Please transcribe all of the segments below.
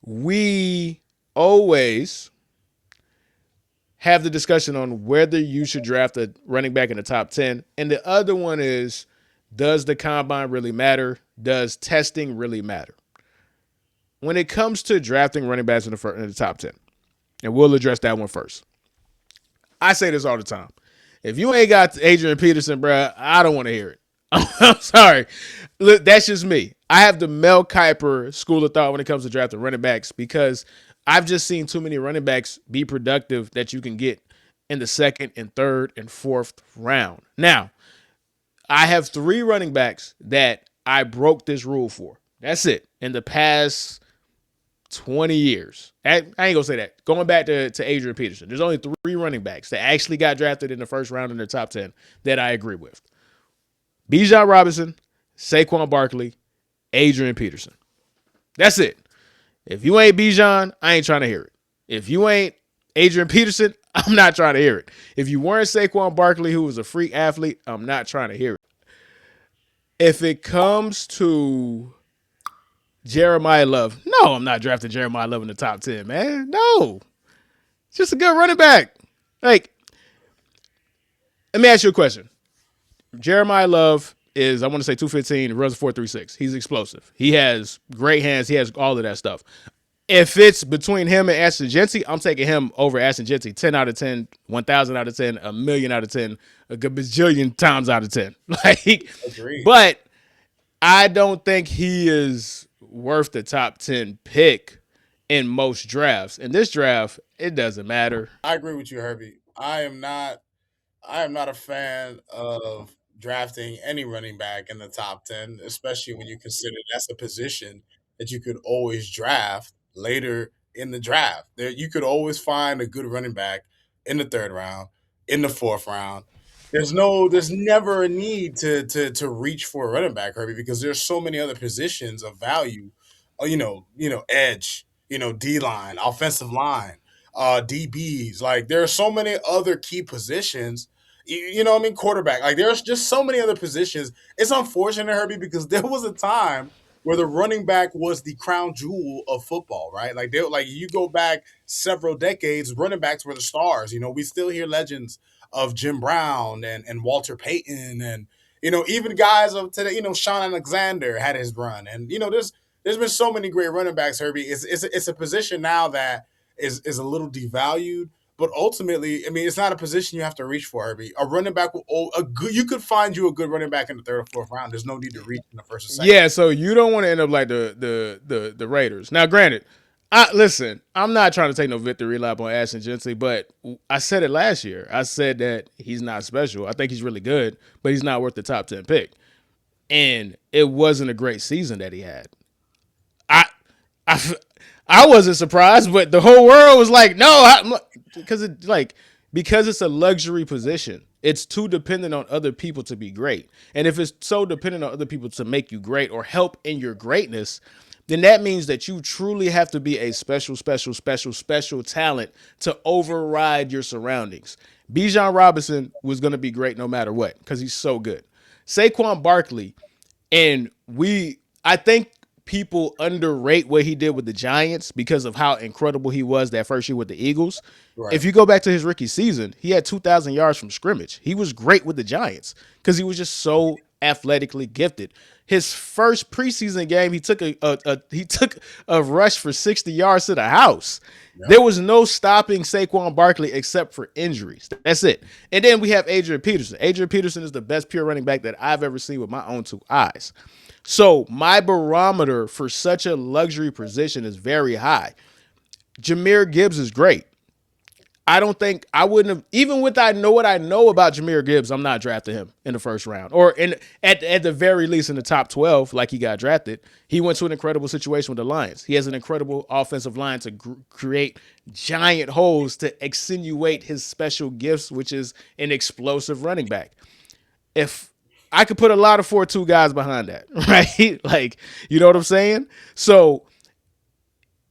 we always have the discussion on whether you should draft a running back in the top 10. And the other one is, does the combine really matter? Does testing really matter? When it comes to drafting running backs in the top 10, and we'll address that one first. I say this all the time. If you ain't got Adrian Peterson, bro, I don't want to hear it. I'm sorry. Look, that's just me. I have the Mel Kiper school of thought when it comes to drafting running backs because I've just seen too many running backs be productive that you can get in the second and third and fourth round. Now, I have three running backs that I broke this rule for. That's it. In the past 20 years. I ain't gonna say that. Going back to Adrian Peterson, there's only three running backs that actually got drafted in the first round in the top 10 that I agree with. Bijan Robinson, Saquon Barkley, Adrian Peterson. That's it. If you ain't Bijan, I ain't trying to hear it. If you ain't Adrian Peterson, I'm not trying to hear it. If you weren't Saquon Barkley, who was a freak athlete, I'm not trying to hear it. If it comes to Jeremiyah Love, no, I'm not drafting Jeremiyah Love in the top 10, man. No. Just a good running back. Like, let me ask you a question. Jeremiyah Love is, I want to say 215, runs a 4.36. He's explosive. He has great hands. He has all of that stuff. If it's between him and Ashton Jeanty, I'm taking him over Ashton Jeanty 10 out of 10, 1,000 out of 10, a million out of 10, a good bajillion times out of 10. Like, Agreed. but I don't think he is worth the top 10 pick in most drafts. In this draft, it doesn't matter. I agree with you, Herbie. I am not a fan of drafting any running back in the top 10, especially when you consider that's a position that you could always draft later in the draft. There you could always find a good running back in the third round, in the fourth round. There's never a need to reach for a running back, Herbie, because there's so many other positions of value. Edge, D line, offensive line, DBs. Like there are so many other key positions. You know what I mean? Quarterback. Like there's just so many other positions. It's unfortunate, Herbie, because there was a time where the running back was the crown jewel of football, right? Like you go back several decades, running backs were the stars. We still hear legends of Jim Brown and Walter Payton and even guys of today. Sean Alexander had his run, and there's been so many great running backs, Herbie. It's a position now that is a little devalued. But ultimately, I mean, it's not a position you have to reach for, Herbie. A running back, you could find you a good running back in the third or fourth round. There's no need to reach in the first or second. Yeah, so you don't want to end up like the Raiders. Now, granted, listen, I'm not trying to take no victory lap on Ashton Jeanty, but I said it last year. I said that he's not special. I think he's really good, but he's not worth the top 10 pick. And it wasn't a great season that he had. I I, I wasn't surprised, but the whole world was like, no, because it's a luxury position. It's too dependent on other people to be great. And if it's so dependent on other people to make you great or help in your greatness, then that means that you truly have to be a special talent to override your surroundings. Bijan Robinson was going to be great no matter what because he's so good. Saquon Barkley, and I think people underrate what he did with the Giants because of how incredible he was that first year with the Eagles. Right. If you go back to his rookie season, he had 2,000 yards from scrimmage. He was great with the Giants because he was just so athletically gifted. His first preseason game, he took a rush for 60 yards to the house. Yeah. There was no stopping Saquon Barkley except for injuries. That's it. And then we have Adrian Peterson. Adrian Peterson is the best pure running back that I've ever seen with my own two eyes. So my barometer for such a luxury position is very high. Jahmyr Gibbs is great. I wouldn't have, even with I know what I know about Jahmyr Gibbs, I'm not drafting him in the first round or at the very least in the top 12 like he got drafted. He went to an incredible situation with the Lions. He has an incredible offensive line to create giant holes to accentuate his special gifts, which is an explosive running back. If I could put a lot of 4-2 guys behind that, right? Like, you know what I'm saying? So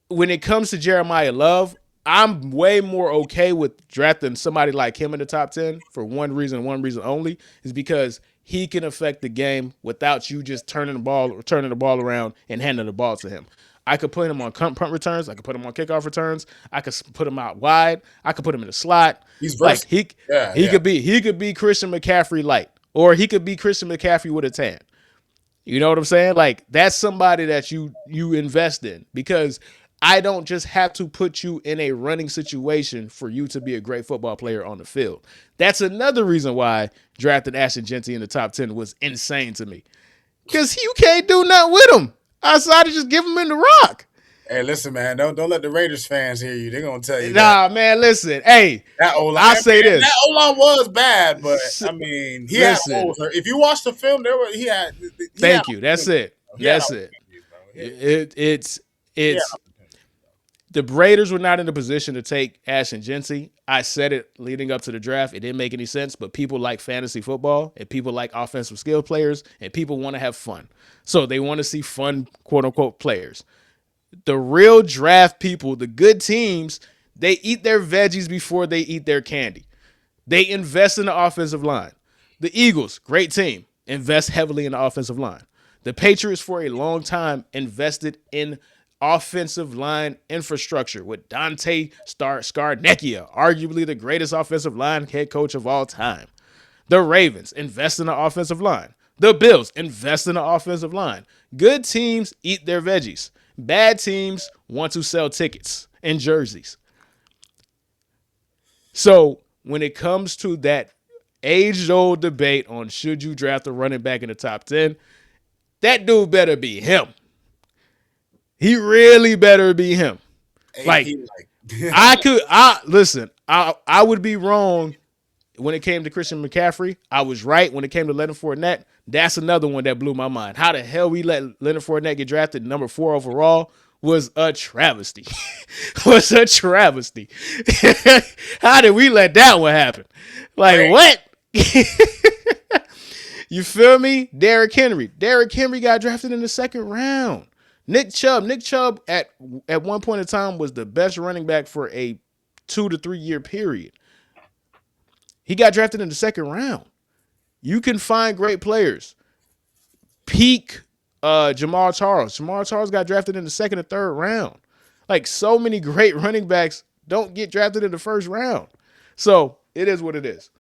when it comes to Jeremiyah Love, I'm way more okay with drafting somebody like him in the top 10 for one reason only, is because he can affect the game without you just turning the ball around and handing the ball to him. I could put him on punt returns. I could put him on kickoff returns. I could put him out wide. I could put him in the slot. He's Like versatile. Yeah, he yeah. could be Christian McCaffrey light, or he could be Christian McCaffrey with a tan. You know what I'm saying? Like that's somebody that you invest in because I don't just have to put you in a running situation for you to be a great football player on the field. That's another reason why drafting Ashton Jeanty in the top 10 was insane to me. Because you can't do nothing with him outside of just give him in the rock. Hey, listen, man, don't let the Raiders fans hear you. They're gonna tell you that Nah, man, listen. Hey, that O line. I'll say That this. O line was bad, but I mean, he had Listen, holes. If you watch the film, he had thank you. That's it. he had That's it. opportunities, bro. He had It's opportunities. the Raiders were not in a position to take Ashton Jeanty. I said it leading up to the draft. It didn't make any sense, but people like fantasy football and people like offensive skill players and people want to have fun. So they want to see fun, quote unquote, players. The real draft people, the good teams, they eat their veggies before they eat their candy. They invest in the offensive line. The Eagles, great team, invest heavily in the offensive line. The Patriots, for a long time, invested in offensive line infrastructure with Dante Scarnecchia, arguably the greatest offensive line head coach of all time. The Ravens invest in the offensive line. The Bills invest in the offensive line. Good teams eat their veggies. Bad teams want to sell tickets and jerseys. So when it comes to that age-old debate on should you draft a running back in the top 10, that dude better be him. He really better be him. Like, I would be wrong when it came to Christian McCaffrey. I was right when it came to Leonard Fournette. That's another one that blew my mind. How the hell we let Leonard Fournette get drafted number 4 overall was a travesty. was a travesty. How did we let that one happen? Like, what? You feel me? Derrick Henry. Derrick Henry got drafted in the 2nd round. Nick Chubb at one point in time was the best running back for a 2 to 3 year period. He got drafted in the 2nd round. You can find great players. Peak Jamal Charles. Jamal Charles got drafted in the 2nd or 3rd round. Like so many great running backs don't get drafted in the 1st round. So it is what it is.